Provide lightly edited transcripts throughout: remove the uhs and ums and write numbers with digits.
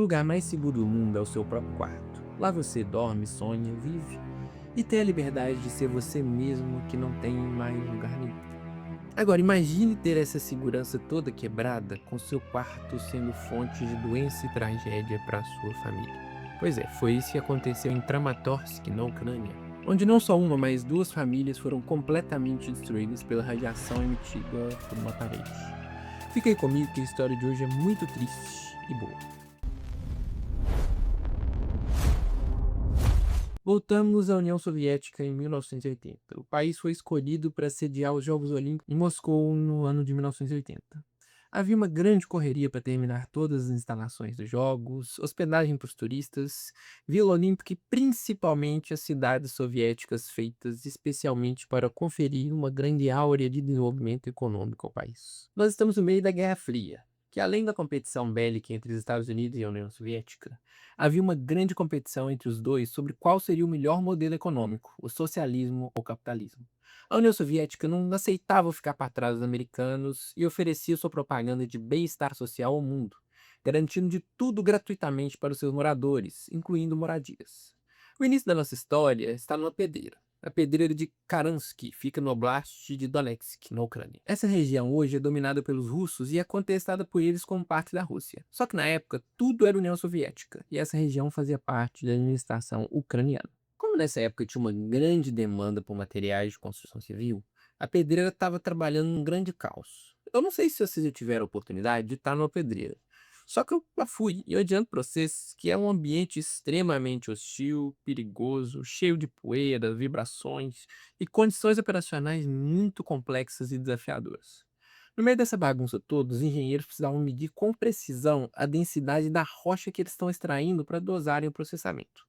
lugar mais seguro do mundo é o seu próprio quarto. Lá você dorme, sonha, vive e tem a liberdade de ser você mesmo que não tem mais lugar nenhum. Agora imagine ter essa segurança toda quebrada com seu quarto sendo fonte de doença e tragédia para sua família. Pois é, foi isso que aconteceu em Kramatorsk, na Ucrânia, onde não só uma, mas duas famílias foram completamente destruídas pela radiação emitida por uma parede. Fica aí comigo que a história de hoje é muito triste e boa. Voltamos à União Soviética em 1980. O país foi escolhido para sediar os Jogos Olímpicos em Moscou no ano de 1980. Havia uma grande correria para terminar todas as instalações dos Jogos, hospedagem para os turistas, Vila Olímpica e principalmente as cidades soviéticas feitas especialmente para conferir uma grande áurea de desenvolvimento econômico ao país. Nós estamos no meio da Guerra Fria, que além da competição bélica entre os Estados Unidos e a União Soviética, havia uma grande competição entre os dois sobre qual seria o melhor modelo econômico, o socialismo ou o capitalismo. A União Soviética não aceitava ficar para trás dos americanos e oferecia sua propaganda de bem-estar social ao mundo, garantindo de tudo gratuitamente para os seus moradores, incluindo moradias. O início da nossa história está numa pedreira. A pedreira de Karansky fica no Oblast de Donetsk, na Ucrânia. Essa região hoje é dominada pelos russos e é contestada por eles como parte da Rússia. Só que na época tudo era União Soviética e essa região fazia parte da administração ucraniana. Como nessa época tinha uma grande demanda por materiais de construção civil, a pedreira estava trabalhando num grande caos. Eu não sei se vocês já tiveram a oportunidade de estar numa pedreira. Só que eu já fui e eu adianto para vocês que é um ambiente extremamente hostil, perigoso, cheio de poeira, vibrações e condições operacionais muito complexas e desafiadoras. No meio dessa bagunça toda, os engenheiros precisavam medir com precisão a densidade da rocha que eles estão extraindo para dosarem o processamento.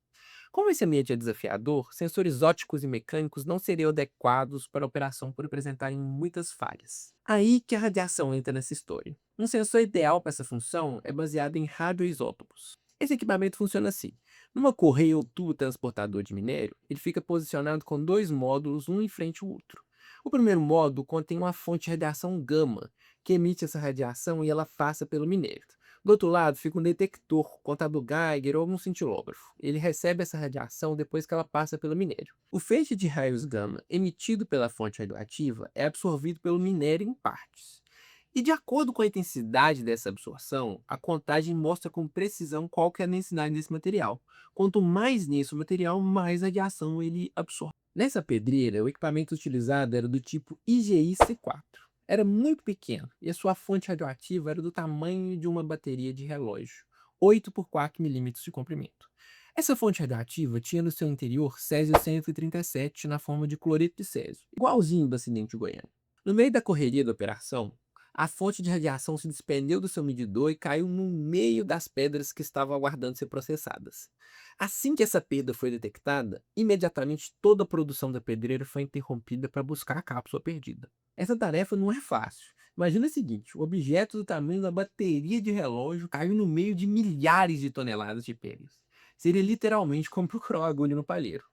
Como esse ambiente é desafiador, sensores ópticos e mecânicos não seriam adequados para a operação por apresentarem muitas falhas. Aí que a radiação entra nessa história. Um sensor ideal para essa função é baseado em radioisótopos. Esse equipamento funciona assim. Numa correia ou tubo transportador de minério, ele fica posicionado com dois módulos, um em frente ao outro. O primeiro módulo contém uma fonte de radiação gama, que emite essa radiação e ela passa pelo minério. Do outro lado fica um detector, contador Geiger ou um cintilógrafo. Ele recebe essa radiação depois que ela passa pelo minério. O feixe de raios gama emitido pela fonte radioativa é absorvido pelo minério em partes. E de acordo com a intensidade dessa absorção, a contagem mostra com precisão qual que é a densidade desse material. Quanto mais nisso o material, mais radiação ele absorve. Nessa pedreira, o equipamento utilizado era do tipo IGI-C4. Era muito pequeno e a sua fonte radioativa era do tamanho de uma bateria de relógio, 8 por 4 milímetros de comprimento. Essa fonte radioativa tinha no seu interior Césio-137 na forma de cloreto de césio, igualzinho do acidente de Goiânia. No meio da correria da operação, a fonte de radiação se desprendeu do seu medidor e caiu no meio das pedras que estavam aguardando ser processadas. Assim que essa perda foi detectada, imediatamente toda a produção da pedreira foi interrompida para buscar a cápsula perdida. Essa tarefa não é fácil. Imagina o seguinte: o objeto do tamanho da bateria de relógio caiu no meio de milhares de toneladas de pedras. Seria literalmente como procurar uma agulha no palheiro.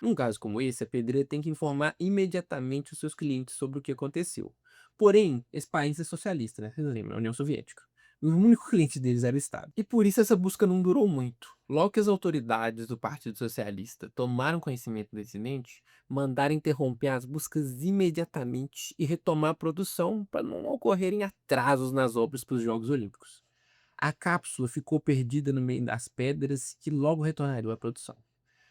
Num caso como esse, a pedreira tem que informar imediatamente os seus clientes sobre o que aconteceu. Porém, esse país é socialista, né? Vocês lembram, a União Soviética. O único cliente deles era o Estado. E por isso essa busca não durou muito. Logo que as autoridades do Partido Socialista tomaram conhecimento do incidente, mandaram interromper as buscas imediatamente e retomar a produção para não ocorrerem atrasos nas obras para os Jogos Olímpicos. A cápsula ficou perdida no meio das pedras que logo retornariam à produção.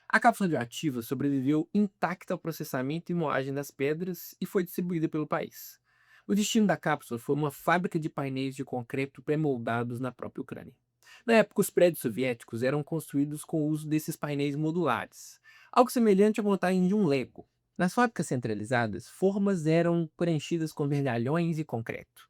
A cápsula radioativa sobreviveu intacta ao processamento e moagem das pedras e foi distribuída pelo país. O destino da cápsula foi uma fábrica de painéis de concreto pré-moldados na própria Ucrânia. Na época, os prédios soviéticos eram construídos com o uso desses painéis modulares, algo semelhante à montagem de um Lego. Nas fábricas centralizadas, formas eram preenchidas com vergalhões e concreto.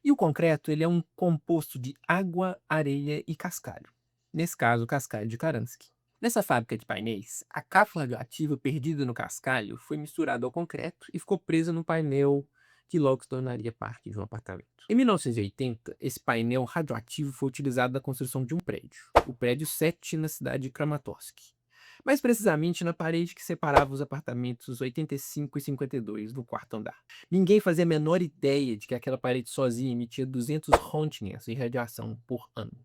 E o concreto ele é um composto de água, areia e cascalho. Nesse caso, o cascalho de Karansky. Nessa fábrica de painéis, a cápsula radioativa perdida no cascalho foi misturada ao concreto e ficou presa no painel que logo se tornaria parte de um apartamento. Em 1980, esse painel radioativo foi utilizado na construção de um prédio, o prédio 7 na cidade de Kramatorsk. Mais precisamente na parede que separava os apartamentos 85 e 52 do quarto andar. Ninguém fazia a menor ideia de que aquela parede sozinha emitia 200 rontgens de radiação por ano.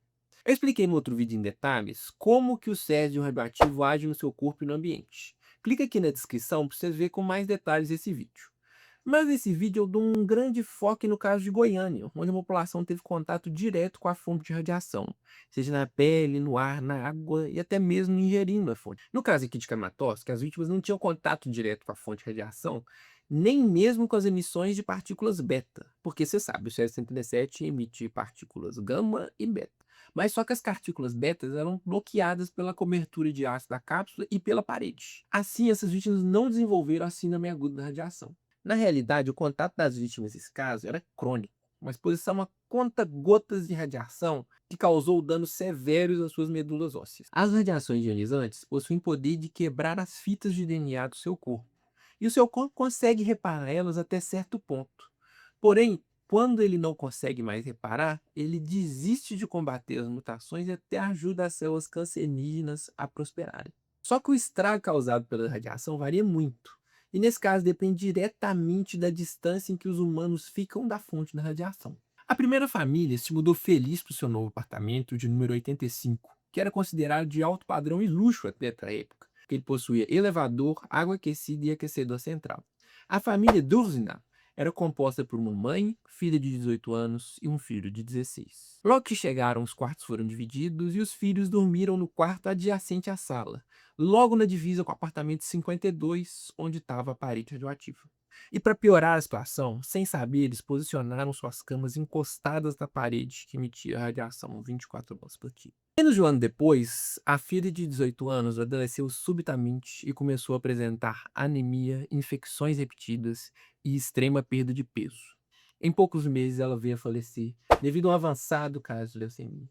Eu expliquei no outro vídeo em detalhes como que o césio radioativo age no seu corpo e no ambiente. Clica aqui na descrição para você ver com mais detalhes esse vídeo. Mas nesse vídeo eu dou um grande foco no caso de Goiânia, onde a população teve contato direto com a fonte de radiação, seja na pele, no ar, na água e até mesmo ingerindo a fonte. No caso aqui de Kramatorsk, as vítimas não tinham contato direto com a fonte de radiação, nem mesmo com as emissões de partículas beta, porque você sabe, o Césio-137 emite partículas gama e beta. Mas só que as partículas betas eram bloqueadas pela cobertura de aço da cápsula e pela parede. Assim, essas vítimas não desenvolveram a síndrome aguda da radiação. Na realidade, o contato das vítimas nesse caso era crônico, uma exposição a conta-gotas de radiação que causou danos severos às suas medulas ósseas. As radiações ionizantes possuem poder de quebrar as fitas de DNA do seu corpo, e o seu corpo consegue reparar elas até certo ponto. Porém, quando ele não consegue mais reparar, ele desiste de combater as mutações e até ajuda as células cancerígenas a prosperarem. Só que o estrago causado pela radiação varia muito. E nesse caso depende diretamente da distância em que os humanos ficam da fonte da radiação. A primeira família se mudou feliz para o seu novo apartamento de número 85, que era considerado de alto padrão e luxo até a época, porque ele possuía elevador, água aquecida e aquecedor central. A família Durzina era composta por uma mãe, filha de 18 anos e um filho de 16. Logo que chegaram, os quartos foram divididos e os filhos dormiram no quarto adjacente à sala, logo na divisa com o apartamento 52, onde estava a parede radioativa. E para piorar a situação, sem saber, eles posicionaram suas camas encostadas na parede que emitia radiação 24 horas por dia. Menos de um ano depois, a filha de 18 anos adoeceu subitamente e começou a apresentar anemia, infecções repetidas e extrema perda de peso. Em poucos meses, ela veio a falecer devido a um avançado caso de leucemia.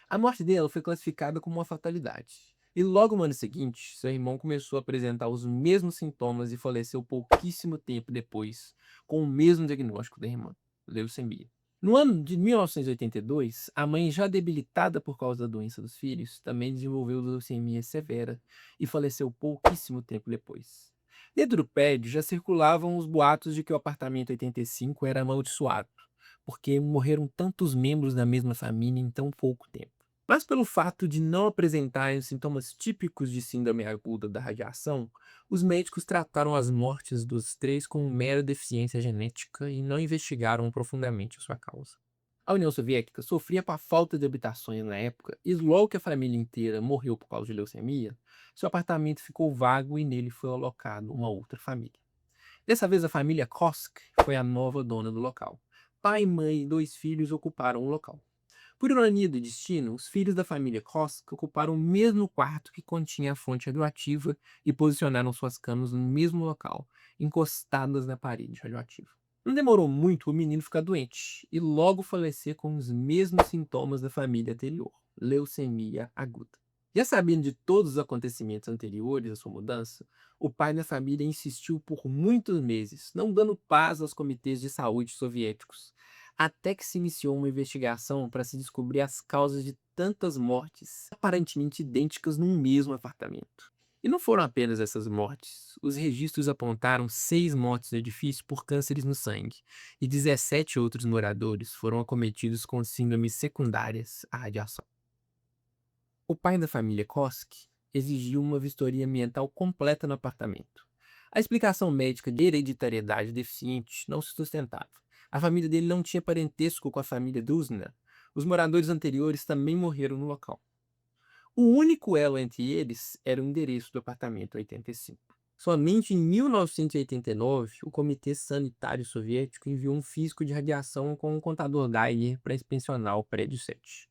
A morte dela foi classificada como uma fatalidade. E logo no ano seguinte, seu irmão começou a apresentar os mesmos sintomas e faleceu pouquíssimo tempo depois, com o mesmo diagnóstico da irmã, leucemia. No ano de 1982, a mãe, já debilitada por causa da doença dos filhos, também desenvolveu leucemia severa e faleceu pouquíssimo tempo depois. Dentro do prédio já circulavam os boatos de que o apartamento 85 era amaldiçoado, porque morreram tantos membros da mesma família em tão pouco tempo. Mas pelo fato de não apresentarem os sintomas típicos de síndrome aguda da radiação, os médicos trataram as mortes dos três como mera deficiência genética e não investigaram profundamente a sua causa. A União Soviética sofria com a falta de habitações na época e logo que a família inteira morreu por causa de leucemia, seu apartamento ficou vago e nele foi alocado uma outra família. Dessa vez a família Kosk foi a nova dona do local. Pai, mãe e dois filhos ocuparam o local. Por ironia do destino, os filhos da família Kosk ocuparam o mesmo quarto que continha a fonte radioativa e posicionaram suas camas no mesmo local, encostadas na parede radioativa. Não demorou muito o menino ficar doente e logo falecer com os mesmos sintomas da família anterior, leucemia aguda. Já sabendo de todos os acontecimentos anteriores à sua mudança, o pai da família insistiu por muitos meses, não dando paz aos comitês de saúde soviéticos, até que se iniciou uma investigação para se descobrir as causas de tantas mortes aparentemente idênticas num mesmo apartamento. E não foram apenas essas mortes. Os registros apontaram 6 mortes no edifício por cânceres no sangue, e 17 outros moradores foram acometidos com síndromes secundárias à radiação. O pai da família Kosk exigiu uma vistoria ambiental completa no apartamento. A explicação médica de hereditariedade deficiente não se sustentava. A família dele não tinha parentesco com a família Duzna. Os moradores anteriores também morreram no local. O único elo entre eles era o endereço do apartamento 85. Somente em 1989, o Comitê Sanitário Soviético enviou um físico de radiação com um contador Geiger para inspecionar o prédio 7.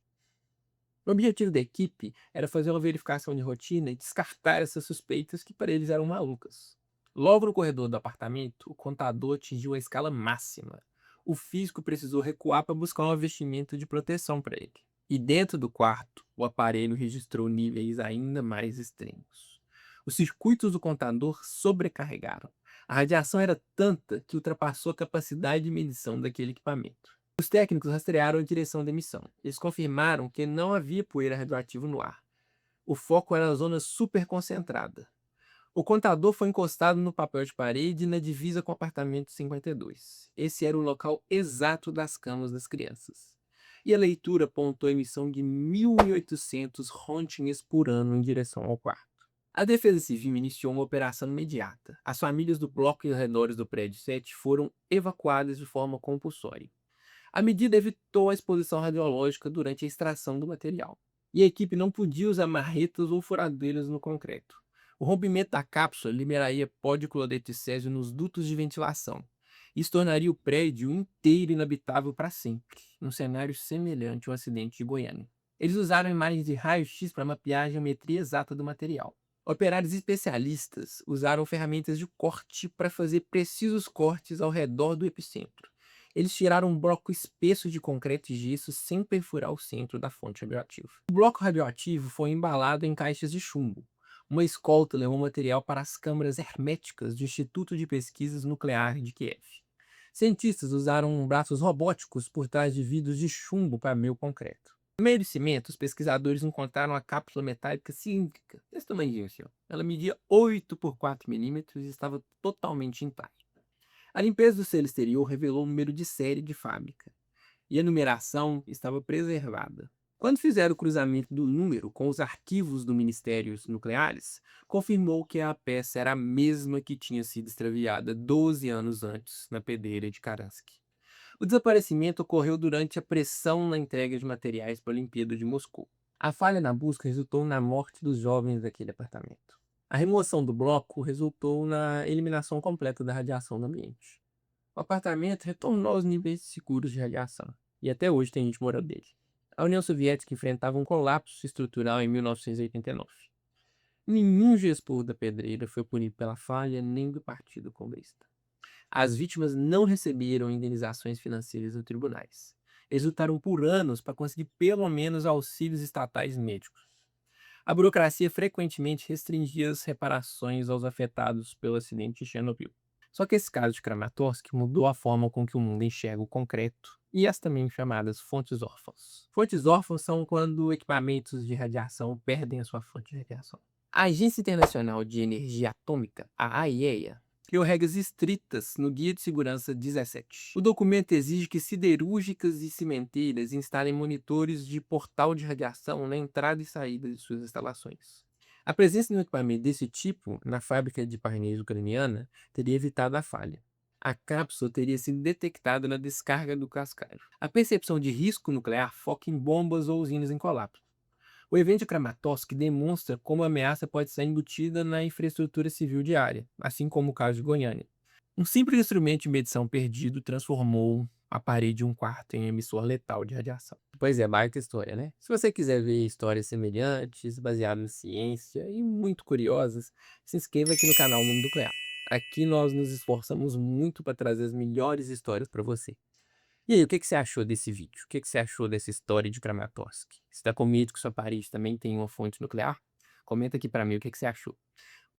O objetivo da equipe era fazer uma verificação de rotina e descartar essas suspeitas que para eles eram malucas. Logo no corredor do apartamento, o contador atingiu a escala máxima. O físico precisou recuar para buscar um vestimento de proteção para ele. E dentro do quarto, o aparelho registrou níveis ainda mais extremos. Os circuitos do contador sobrecarregaram. A radiação era tanta que ultrapassou a capacidade de medição daquele equipamento. Os técnicos rastrearam a direção da emissão. Eles confirmaram que não havia poeira radioativa no ar. O foco era a zona superconcentrada. O contador foi encostado no papel de parede na divisa com o apartamento 52. Esse era o local exato das camas das crianças. e a leitura apontou a emissão de 1.800 röntgens por ano em direção ao quarto. A Defesa Civil iniciou uma operação imediata. As famílias do bloco e arredores do prédio 7 foram evacuadas de forma compulsória. A medida evitou a exposição radiológica durante a extração do material. E a equipe não podia usar marretas ou furadeiras no concreto. O rompimento da cápsula liberaria pó de cloreto de césio nos dutos de ventilação. Isso tornaria o prédio inteiro inabitável para sempre, num cenário semelhante ao acidente de Goiânia. Eles usaram imagens de raio-x para mapear a geometria exata do material. Operários especialistas usaram ferramentas de corte para fazer precisos cortes ao redor do epicentro. Eles tiraram um bloco espesso de concreto e gesso sem perfurar o centro da fonte radioativa. O bloco radioativo foi embalado em caixas de chumbo. Uma escolta levou o material para as câmaras herméticas do Instituto de Pesquisas Nucleares de Kiev. Cientistas usaram braços robóticos por trás de vidros de chumbo para meio concreto. No meio do cimento, os pesquisadores encontraram uma cápsula metálica cilíndrica, desse tamanho assim, ó. Ela media 8 por 4 milímetros e estava totalmente intacta. A limpeza do selo exterior revelou o número de série de fábrica, e a numeração estava preservada. Quando fizeram o cruzamento do número com os arquivos do Ministérios Nucleares, confirmou que a peça era a mesma que tinha sido extraviada 12 anos antes na pedreira de Karansky. O desaparecimento ocorreu durante a pressão na entrega de materiais para a Olimpíada de Moscou. A falha na busca resultou na morte dos jovens daquele apartamento. A remoção do bloco resultou na eliminação completa da radiação do ambiente. O apartamento retornou aos níveis seguros de radiação, e até hoje tem gente morando nele. A União Soviética enfrentava um colapso estrutural em 1989. Nenhum gestor da pedreira foi punido pela falha nem do Partido Comunista. As vítimas não receberam indenizações financeiras dos tribunais. Eles lutaram por anos para conseguir pelo menos auxílios estatais médicos. A burocracia frequentemente restringia as reparações aos afetados pelo acidente de Chernobyl. Só que esse caso de Kramatorsk mudou a forma com que o mundo enxerga o concreto e as também chamadas fontes órfãs. Fontes órfãs são quando equipamentos de radiação perdem a sua fonte de radiação. A Agência Internacional de Energia Atômica, a AIEA, criou regras estritas no Guia de Segurança 17. O documento exige que siderúrgicas e cimenteiras instalem monitores de portal de radiação na entrada e saída de suas instalações. A presença de um equipamento desse tipo na fábrica de painéis ucraniana teria evitado a falha. A cápsula teria sido detectada na descarga do cascalho. A percepção de risco nuclear foca em bombas ou usinas em colapso. O evento de Kramatorsk demonstra como a ameaça pode ser embutida na infraestrutura civil diária, assim como o caso de Goiânia. Um simples instrumento de medição perdido transformou a parede de um quarto em emissor letal de radiação. Pois é, baita história, né? Se você quiser ver histórias semelhantes, baseadas em ciência e muito curiosas, se inscreva aqui no canal Mundo Nuclear. Aqui nós nos esforçamos muito para trazer as melhores histórias para você. E aí, o que que você achou desse vídeo? O que que você achou dessa história de Kramatorsk? Você está comigo que sua parede também tem uma fonte nuclear? Comenta aqui para mim o que que você achou.